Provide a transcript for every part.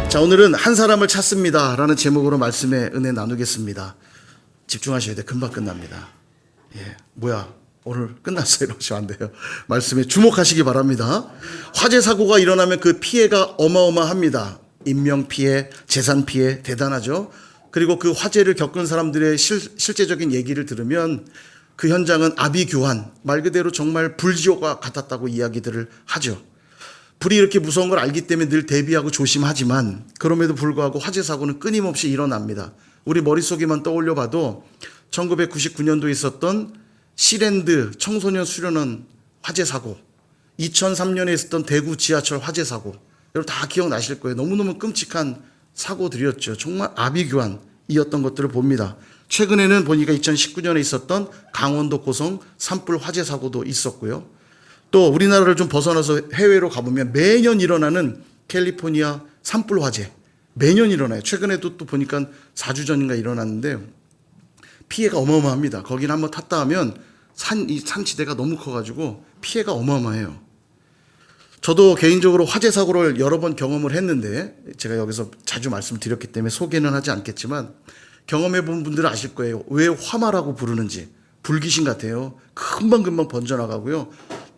자, 오늘은 한 사람을 찾습니다 라는 제목으로 말씀의 은혜 나누겠습니다. 집중하셔야 돼. 금방 끝납니다. 뭐야 오늘 끝났어요 이러시면 안 돼요. 말씀에 주목하시기 바랍니다. 화재 사고가 일어나면 그 피해가 어마어마합니다. 인명피해, 재산피해 대단하죠. 그리고 그 화재를 겪은 사람들의 실제적인 얘기를 들으면 그 현장은 아비규환, 말 그대로 정말 불지옥과 같았다고 이야기들을 하죠. 불이 이렇게 무서운 걸 알기 때문에 늘 대비하고 조심하지만 그럼에도 불구하고 화재 사고는 끊임없이 일어납니다. 우리 머릿속에만 떠올려 봐도 1999년도에 있었던 시랜드 청소년 수련원 화재 사고, 2003년에 있었던 대구 지하철 화재 사고, 여러분 다 기억나실 거예요. 너무너무 끔찍한 사고들이었죠. 정말 아비규환이었던 것들을 봅니다. 최근에는 보니까 2019년에 있었던 강원도 고성 산불 화재 사고도 있었고요. 또 우리나라를 좀 벗어나서 해외로 가보면 매년 일어나는 캘리포니아 산불 화재 매년 일어나요. 최근에도 또 보니까 4주 전인가 일어났는데 피해가 어마어마합니다. 거기는 한번 탔다 하면 이 산지대가 너무 커가지고 피해가 어마어마해요. 저도 개인적으로 화재 사고를 여러 번 경험을 했는데 제가 여기서 자주 말씀드렸기 때문에 소개는 하지 않겠지만 경험해 본 분들은 아실 거예요. 왜 화마라고 부르는지. 불귀신 같아요. 금방금방 번져나가고요.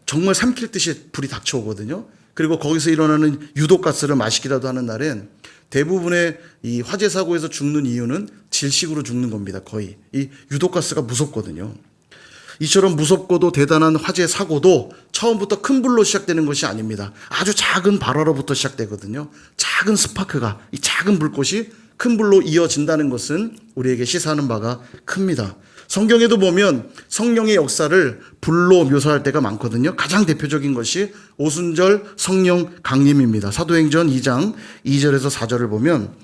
정말 삼킬 듯이 불이 닥쳐오거든요. 그리고 거기서 일어나는 유독가스를 마시기라도 하는 날엔 대부분의 이 화재 사고에서 죽는 이유는 질식으로 죽는 겁니다. 거의. 이 유독가스가 무섭거든요. 이처럼 무섭고도 대단한 화재 사고도 처음부터 큰 불로 시작되는 것이 아닙니다. 아주 작은 발화로부터 시작되거든요. 작은 스파크가, 이 작은 불꽃이 큰 불로 이어진다는 것은 우리에게 시사하는 바가 큽니다. 성경에도 보면 성령의 역사를 불로 묘사할 때가 많거든요. 가장 대표적인 것이 오순절 성령 강림입니다. 사도행전 2장 2절에서 4절을 보면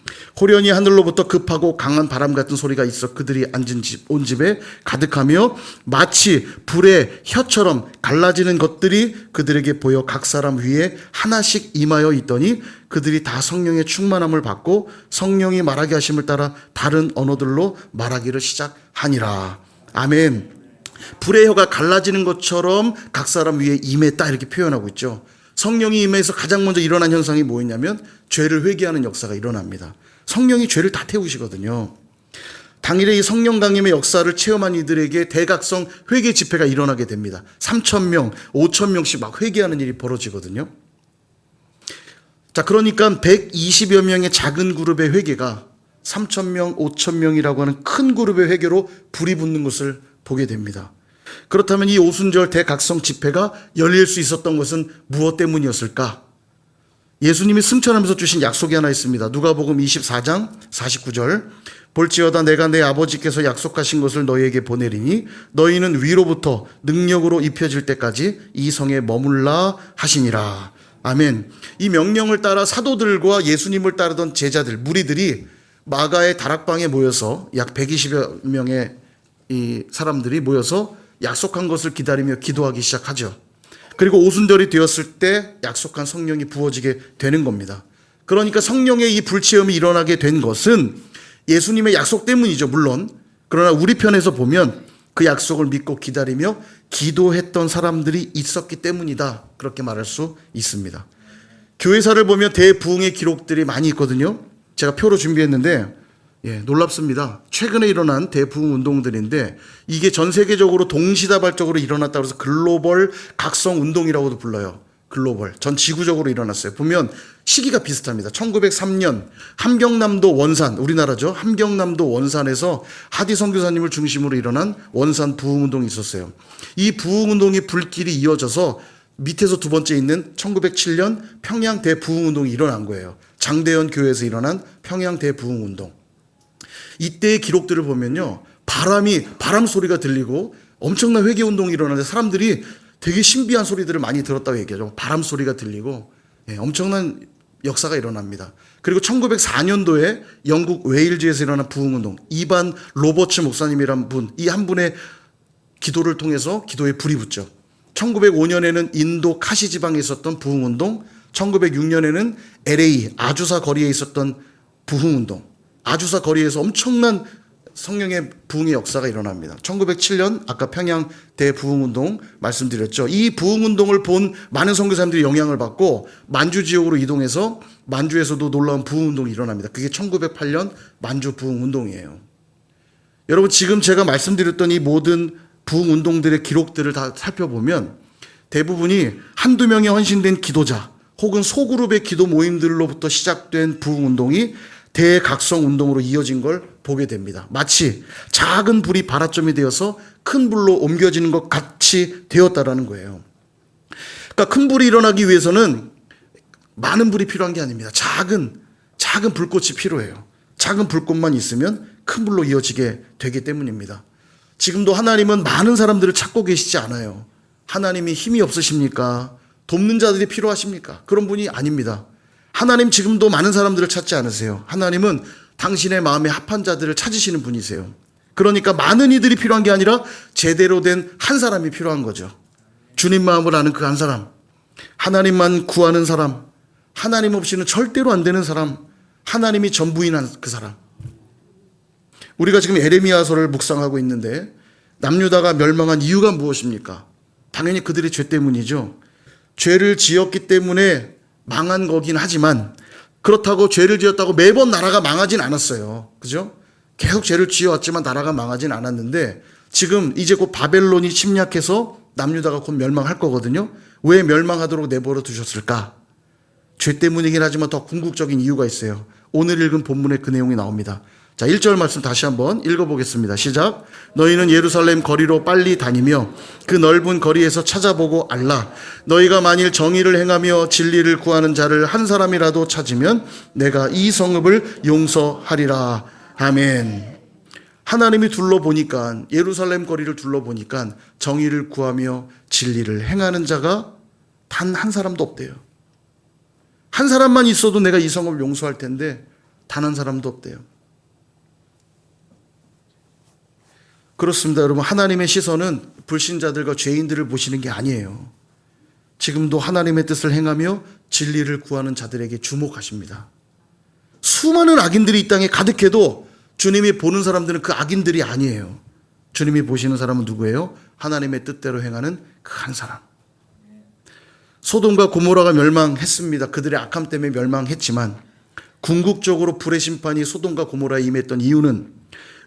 호련히 하늘로부터 급하고 강한 바람 같은 소리가 있어 그들이 앉은 온 집에 가득하며 마치 불의 혀처럼 갈라지는 것들이 그들에게 보여 각 사람 위에 하나씩 임하여 있더니 그들이 다 성령의 충만함을 받고 성령이 말하게 하심을 따라 다른 언어들로 말하기를 시작하니라. 아멘. 불의 혀가 갈라지는 것처럼 각 사람 위에 임했다 이렇게 표현하고 있죠. 성령이 임해서 가장 먼저 일어난 현상이 뭐였냐면 죄를 회개하는 역사가 일어납니다. 성령이 죄를 다 태우시거든요. 당일에 이 성령 강림의 역사를 체험한 이들에게 대각성 회개 집회가 일어나게 됩니다. 3,000명, 5,000명씩 막 회개하는 일이 벌어지거든요. 자, 그러니까 120여 명의 작은 그룹의 회개가 3,000명, 5,000명이라고 하는 큰 그룹의 회개로 불이 붙는 것을 보게 됩니다. 그렇다면 이 오순절 대각성 집회가 열릴 수 있었던 것은 무엇 때문이었을까? 예수님이 승천하면서 주신 약속이 하나 있습니다. 누가복음 24장 49절 볼지어다 내가 내 아버지께서 약속하신 것을 너희에게 보내리니 너희는 위로부터 능력으로 입혀질 때까지 이 성에 머물라 하시니라. 아멘. 이 명령을 따라 사도들과 예수님을 따르던 제자들, 무리들이 마가의 다락방에 모여서 약 120여 명의 이 사람들이 모여서 약속한 것을 기다리며 기도하기 시작하죠. 그리고 오순절이 되었을 때 약속한 성령이 부어지게 되는 겁니다. 그러니까 성령의 이 불체험이 일어나게 된 것은 예수님의 약속 때문이죠, 물론. 그러나 우리 편에서 보면 그 약속을 믿고 기다리며 기도했던 사람들이 있었기 때문이다. 그렇게 말할 수 있습니다. 교회사를 보면 대부흥의 기록들이 많이 있거든요. 제가 표로 준비했는데 놀랍습니다. 최근에 일어난 대부흥 운동들인데 이게 전 세계적으로 동시다발적으로 일어났다고 해서 글로벌 각성 운동이라고도 불러요. 글로벌. 전 지구적으로 일어났어요. 보면 시기가 비슷합니다. 1903년 함경남도 원산, 우리나라죠. 함경남도 원산에서 하디 선교사님을 중심으로 일어난 원산 부흥운동이 있었어요. 이 부흥운동이 불길이 이어져서 밑에서 두 번째 있는 1907년 평양 대부흥운동이 일어난 거예요. 장대현 교회에서 일어난 평양 대부흥운동. 이때의 기록들을 보면요. 바람 소리가 들리고 엄청난 회개운동이 일어나는데 사람들이 되게 신비한 소리들을 많이 들었다고 얘기하죠. 바람 소리가 들리고 엄청난 역사가 일어납니다. 그리고 1904년도에 영국 웨일즈에서 일어난 부흥운동, 이반 로버츠 목사님이란 분, 이 한 분의 기도를 통해서 기도에 불이 붙죠. 1905년에는 인도 카시 지방에 있었던 부흥운동, 1906년에는 LA 아주사 거리에 있었던 부흥운동, 아주사 거리에서 엄청난 성령의 부흥의 역사가 일어납니다. 1907년 아까 평양 대부흥운동 말씀드렸죠. 이 부흥운동을 본 많은 선교사님들이 영향을 받고 만주 지역으로 이동해서 만주에서도 놀라운 부흥운동이 일어납니다. 그게 1908년 만주 부흥운동이에요. 여러분, 지금 제가 말씀드렸던 이 모든 부흥운동들의 기록들을 다 살펴보면 대부분이 한두 명의 헌신된 기도자 혹은 소그룹의 기도 모임들로부터 시작된 부흥운동이 대각성운동으로 이어진 걸 보게 됩니다. 마치 작은 불이 발화점이 되어서 큰 불로 옮겨지는 것 같이 되었다라는 거예요. 그러니까 큰 불이 일어나기 위해서는 많은 불이 필요한 게 아닙니다. 작은 불꽃이 필요해요. 작은 불꽃만 있으면 큰 불로 이어지게 되기 때문입니다. 지금도 하나님은 많은 사람들을 찾고 계시지 않아요. 하나님이 힘이 없으십니까? 돕는 자들이 필요하십니까? 그런 분이 아닙니다. 하나님 지금도 많은 사람들을 찾지 않으세요. 하나님은 당신의 마음에 합한 자들을 찾으시는 분이세요. 그러니까 많은 이들이 필요한 게 아니라 제대로 된 한 사람이 필요한 거죠. 주님 마음을 아는 그 한 사람, 하나님만 구하는 사람, 하나님 없이는 절대로 안 되는 사람, 하나님이 전부인 그 사람. 우리가 지금 에레미야서를 묵상하고 있는데 남유다가 멸망한 이유가 무엇입니까? 당연히 그들의 죄 때문이죠. 죄를 지었기 때문에 망한 거긴 하지만 그렇다고 죄를 지었다고 매번 나라가 망하진 않았어요. 그죠? 계속 죄를 지어왔지만 나라가 망하진 않았는데 지금 이제 곧 바벨론이 침략해서 남유다가 곧 멸망할 거거든요. 왜 멸망하도록 내버려 두셨을까? 죄 때문이긴 하지만 더 궁극적인 이유가 있어요. 오늘 읽은 본문에 그 내용이 나옵니다. 자, 1절 말씀 다시 한번 읽어보겠습니다. 시작. 너희는 예루살렘 거리로 빨리 다니며 그 넓은 거리에서 찾아보고 알라. 너희가 만일 정의를 행하며 진리를 구하는 자를 한 사람이라도 찾으면 내가 이 성읍을 용서하리라. 아멘. 하나님이 둘러보니까, 예루살렘 거리를 둘러보니까 정의를 구하며 진리를 행하는 자가 단 한 사람도 없대요. 한 사람만 있어도 내가 이 성읍을 용서할 텐데 단 한 사람도 없대요. 그렇습니다. 여러분, 하나님의 시선은 불신자들과 죄인들을 보시는 게 아니에요. 지금도 하나님의 뜻을 행하며 진리를 구하는 자들에게 주목하십니다. 수많은 악인들이 이 땅에 가득해도 주님이 보는 사람들은 그 악인들이 아니에요. 주님이 보시는 사람은 누구예요? 하나님의 뜻대로 행하는 그 한 사람. 소돔과 고모라가 멸망했습니다. 그들의 악함 때문에 멸망했지만 궁극적으로 불의 심판이 소돔과 고모라에 임했던 이유는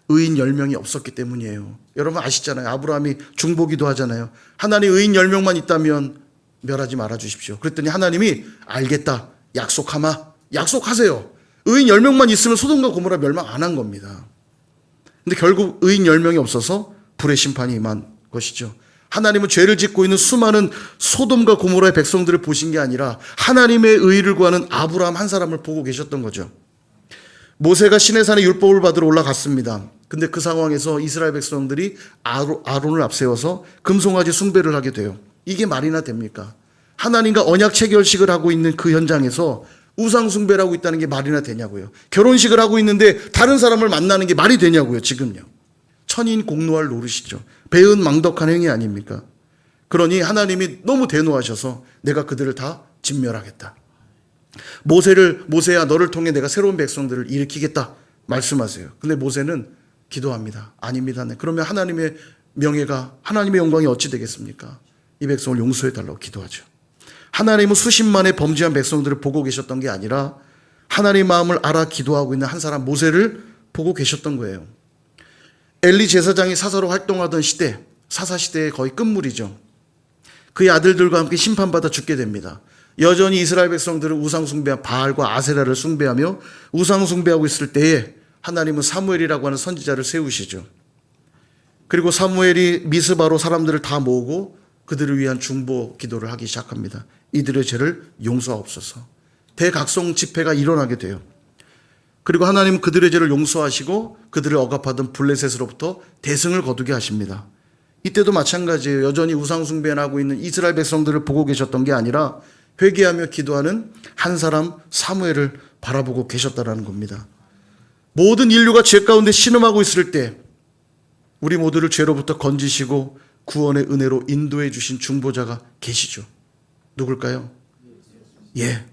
의인 10명이 없었기 때문이에요. 여러분 아시잖아요. 아브라함이 중보기도 하잖아요. 하나님 의인 10명만 있다면 멸하지 말아주십시오. 그랬더니 하나님이 알겠다. 약속하세요. 의인 10명만 있으면 소돔과 고모라 멸망 안 한 겁니다. 근데 결국 의인 10명이 없어서 불의 심판이 임한 것이죠. 하나님은 죄를 짓고 있는 수많은 소돔과 고모라의 백성들을 보신 게 아니라 하나님의 의의를 구하는 아브라함 한 사람을 보고 계셨던 거죠. 모세가 시내산에 율법을 받으러 올라갔습니다. 근데 그 상황에서 이스라엘 백성들이 아론을 앞세워서 금송아지 숭배를 하게 돼요. 이게 말이나 됩니까? 하나님과 언약 체결식을 하고 있는 그 현장에서 우상 숭배를 하고 있다는 게 말이나 되냐고요. 결혼식을 하고 있는데 다른 사람을 만나는 게 말이 되냐고요. 지금요. 천인공노할 노릇이죠. 배은망덕한 행위 아닙니까? 그러니 하나님이 너무 대노하셔서 내가 그들을 다 진멸하겠다. 모세야 너를 통해 내가 새로운 백성들을 일으키겠다 말씀하세요. 근데 모세는 기도합니다. 아닙니다. 네. 그러면 하나님의 명예가, 하나님의 영광이 어찌 되겠습니까? 이 백성을 용서해달라고 기도하죠. 하나님은 수십만의 범죄한 백성들을 보고 계셨던 게 아니라 하나님의 마음을 알아 기도하고 있는 한 사람 모세를 보고 계셨던 거예요. 엘리 제사장이 사사로 활동하던 시대, 사사시대의 거의 끝물이죠. 그의 아들들과 함께 심판받아 죽게 됩니다. 여전히 이스라엘 백성들은 우상 숭배, 바알과 아세라를 숭배하며 우상 숭배하고 있을 때에 하나님은 사무엘이라고 하는 선지자를 세우시죠. 그리고 사무엘이 미스바로 사람들을 다 모으고 그들을 위한 중보 기도를 하기 시작합니다. 이들의 죄를 용서하옵소서. 대각성 집회가 일어나게 돼요. 그리고 하나님은 그들의 죄를 용서하시고 그들을 억압하던 블레셋으로부터 대승을 거두게 하십니다. 이때도 마찬가지예요. 여전히 우상 숭배를 하고 있는 이스라엘 백성들을 보고 계셨던 게 아니라 회개하며 기도하는 한 사람 사무엘을 바라보고 계셨다라는 겁니다. 모든 인류가 죄 가운데 신음하고 있을 때 우리 모두를 죄로부터 건지시고 구원의 은혜로 인도해 주신 중보자가 계시죠. 누굴까요?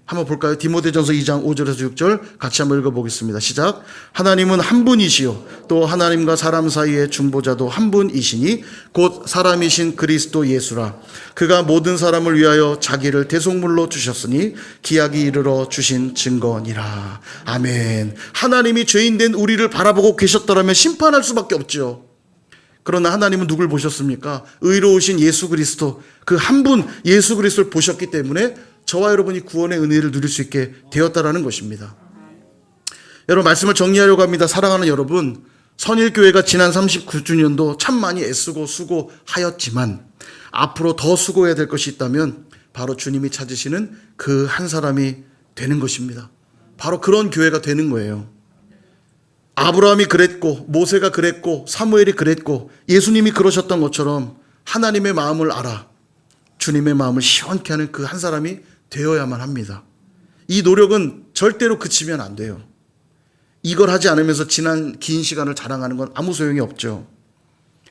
한번 볼까요? 디모데전서 2장 5절에서 6절 같이 한번 읽어보겠습니다. 시작. 하나님은 한 분이시요 또 하나님과 사람 사이의 중보자도 한 분이시니 곧 사람이신 그리스도 예수라. 그가 모든 사람을 위하여 자기를 대속물로 주셨으니 기약이 이르러 주신 증거니라. 아멘. 하나님이 죄인된 우리를 바라보고 계셨더라면 심판할 수밖에 없죠. 그러나 하나님은 누굴 보셨습니까? 의로우신 예수 그리스도, 그 한 분 예수 그리스도를 보셨기 때문에 저와 여러분이 구원의 은혜를 누릴 수 있게 되었다라는 것입니다. 여러분, 말씀을 정리하려고 합니다. 사랑하는 여러분, 선일교회가 지난 39주년도 참 많이 애쓰고 수고하였지만 앞으로 더 수고해야 될 것이 있다면 바로 주님이 찾으시는 그 한 사람이 되는 것입니다. 바로 그런 교회가 되는 거예요. 아브라함이 그랬고 모세가 그랬고 사무엘이 그랬고 예수님이 그러셨던 것처럼 하나님의 마음을 알아 주님의 마음을 시원케 하는 그 한 사람이 되어야만 합니다. 이 노력은 절대로 그치면 안 돼요. 이걸 하지 않으면서 지난 긴 시간을 자랑하는 건 아무 소용이 없죠.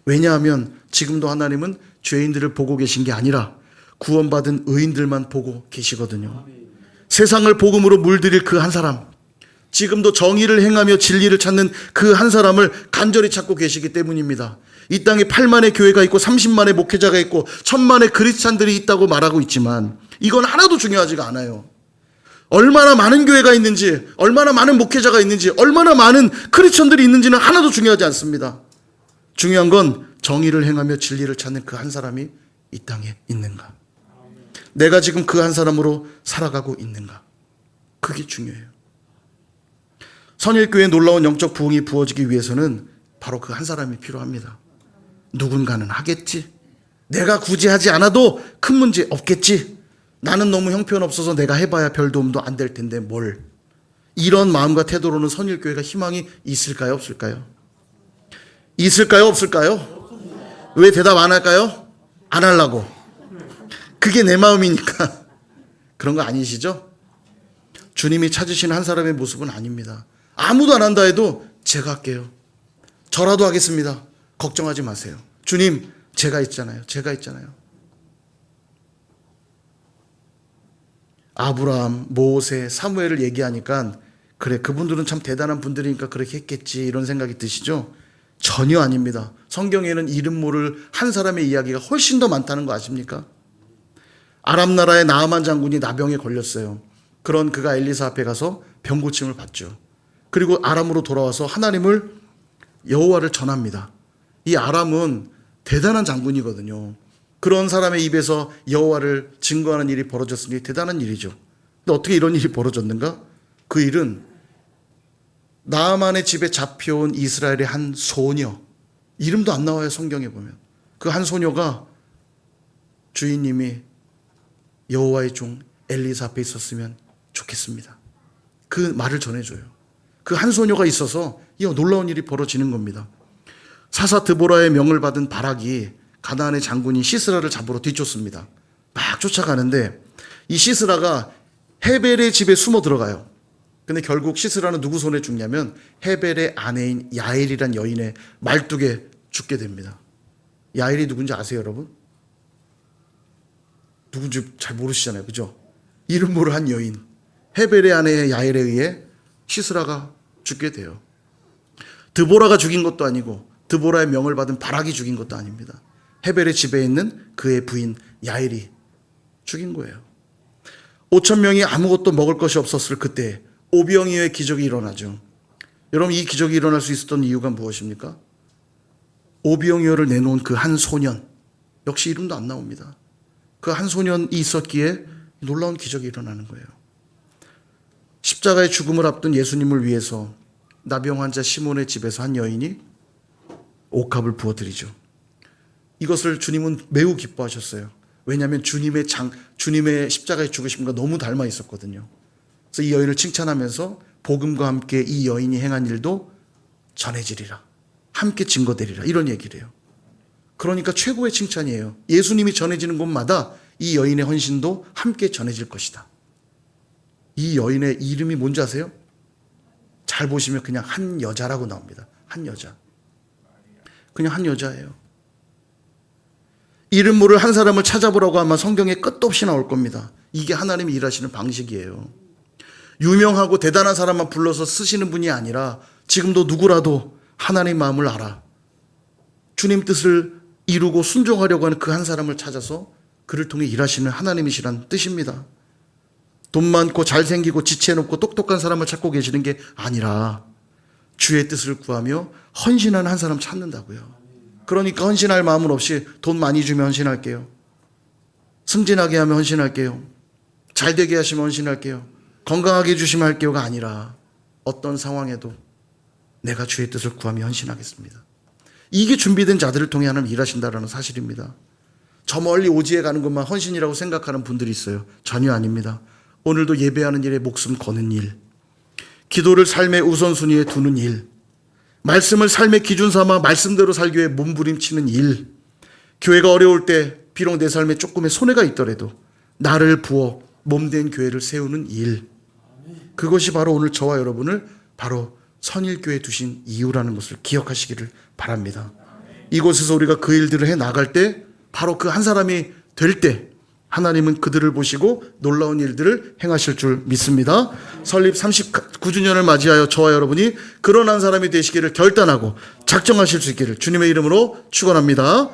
왜냐하면 지금도 하나님은 죄인들을 보고 계신 게 아니라 구원받은 의인들만 보고 계시거든요. 세상을 복음으로 물들일 그 한 사람, 지금도 정의를 행하며 진리를 찾는 그 한 사람을 간절히 찾고 계시기 때문입니다. 이 땅에 8만의 교회가 있고 30만의 목회자가 있고 1000만의 크리스찬들이 있다고 말하고 있지만 이건 하나도 중요하지가 않아요. 얼마나 많은 교회가 있는지, 얼마나 많은 목회자가 있는지, 얼마나 많은 크리스찬들이 있는지는 하나도 중요하지 않습니다. 중요한 건 정의를 행하며 진리를 찾는 그 한 사람이 이 땅에 있는가, 내가 지금 그 한 사람으로 살아가고 있는가, 그게 중요해요. 선일교회의 놀라운 영적 부흥이 부어지기 위해서는 바로 그 한 사람이 필요합니다. 누군가는 하겠지, 내가 굳이 하지 않아도 큰 문제 없겠지, 나는 너무 형편없어서 내가 해봐야 별 도움도 안 될 텐데 뭘. 이런 마음과 태도로는 선일교회가 희망이 있을까요, 없을까요? 있을까요, 없을까요? 왜 대답 안 할까요? 안 하려고. 그게 내 마음이니까. 그런 거 아니시죠? 주님이 찾으시는 한 사람의 모습은 아닙니다. 아무도 안 한다 해도 제가 할게요. 저라도 하겠습니다. 걱정하지 마세요. 주님, 제가 있잖아요. 제가 있잖아요. 아브라함, 모세, 사무엘을 얘기하니까 그래, 그분들은 참 대단한 분들이니까 그렇게 했겠지, 이런 생각이 드시죠? 전혀 아닙니다. 성경에는 이름 모를 한 사람의 이야기가 훨씬 더 많다는 거 아십니까? 아람 나라의 나아만 장군이 나병에 걸렸어요. 그런 그가 엘리사 앞에 가서 병 고침을 받죠. 그리고 아람으로 돌아와서 하나님을, 여호와를 전합니다. 이 아람은 대단한 장군이거든요. 그런 사람의 입에서 여호와를 증거하는 일이 벌어졌으니 대단한 일이죠. 근데 어떻게 이런 일이 벌어졌는가? 그 일은 나아만의 집에 잡혀온 이스라엘의 한 소녀, 이름도 안 나와요, 성경에 보면. 그 한 소녀가 주인님이 여호와의 종 엘리사 앞에 있었으면 좋겠습니다, 그 말을 전해줘요. 그 한 소녀가 있어서 이 놀라운 일이 벌어지는 겁니다. 사사 드보라의 명을 받은 바락이 가나안의 장군인 시스라를 잡으러 뒤쫓습니다. 막 쫓아가는데 이 시스라가 헤벨의 집에 숨어 들어가요. 근데 결국 시스라는 누구 손에 죽냐면 헤벨의 아내인 야엘이란 여인의 말뚝에 죽게 됩니다. 야엘이 누군지 아세요, 여러분? 누군지 잘 모르시잖아요, 그죠? 이름 모를 한 여인, 헤벨의 아내 야엘에 의해 시스라가 죽게 돼요. 드보라가 죽인 것도 아니고 드보라의 명을 받은 바락이 죽인 것도 아닙니다. 헤벨의 집에 있는 그의 부인 야엘이 죽인 거예요. 5,000명이 아무것도 먹을 것이 없었을 그때 오병이어의 기적이 일어나죠. 여러분, 이 기적이 일어날 수 있었던 이유가 무엇입니까? 오병이어를 내놓은 그 한 소년, 역시 이름도 안 나옵니다. 그 한 소년이 있었기에 놀라운 기적이 일어나는 거예요. 십자가의 죽음을 앞둔 예수님을 위해서 나병 환자 시몬의 집에서 한 여인이 옥합을 부어드리죠. 이것을 주님은 매우 기뻐하셨어요. 왜냐하면 주님의 십자가의 죽으심과 너무 닮아 있었거든요. 그래서 이 여인을 칭찬하면서 복음과 함께 이 여인이 행한 일도 전해지리라, 함께 증거되리라, 이런 얘기를 해요. 그러니까 최고의 칭찬이에요. 예수님이 전해지는 곳마다 이 여인의 헌신도 함께 전해질 것이다. 이 여인의 이름이 뭔지 아세요? 잘 보시면 그냥 한 여자라고 나옵니다. 한 여자. 그냥 한 여자예요. 이름 모를 한 사람을 찾아보라고 하면 성경에 끝도 없이 나올 겁니다. 이게 하나님이 일하시는 방식이에요. 유명하고 대단한 사람만 불러서 쓰시는 분이 아니라 지금도 누구라도 하나님의 마음을 알아 주님 뜻을 이루고 순종하려고 하는 그 한 사람을 찾아서 그를 통해 일하시는 하나님이시란 뜻입니다. 돈 많고 잘생기고 지체놓고 똑똑한 사람을 찾고 계시는 게 아니라 주의 뜻을 구하며 헌신하는 한 사람 찾는다고요. 그러니까 헌신할 마음은 없이 돈 많이 주면 헌신할게요. 승진하게 하면 헌신할게요. 잘되게 하시면 헌신할게요. 건강하게 해주시면 할게요가 아니라 어떤 상황에도 내가 주의 뜻을 구하며 헌신하겠습니다. 이게 준비된 자들을 통해 하나님 일하신다는 사실입니다. 저 멀리 오지에 가는 것만 헌신이라고 생각하는 분들이 있어요. 전혀 아닙니다. 오늘도 예배하는 일에 목숨 거는 일, 기도를 삶의 우선순위에 두는 일, 말씀을 삶의 기준 삼아 말씀대로 살기 위해 몸부림치는 일, 교회가 어려울 때 비록 내 삶에 조금의 손해가 있더라도 나를 부어 몸된 교회를 세우는 일, 그것이 바로 오늘 저와 여러분을 바로 선일교회에 두신 이유라는 것을 기억하시기를 바랍니다. 이곳에서 우리가 그 일들을 해 나갈 때 바로 그 한 사람이 될 때 하나님은 그들을 보시고 놀라운 일들을 행하실 줄 믿습니다. 설립 39주년을 맞이하여 저와 여러분이 그런 한 사람이 되시기를 결단하고 작정하실 수 있기를 주님의 이름으로 축원합니다.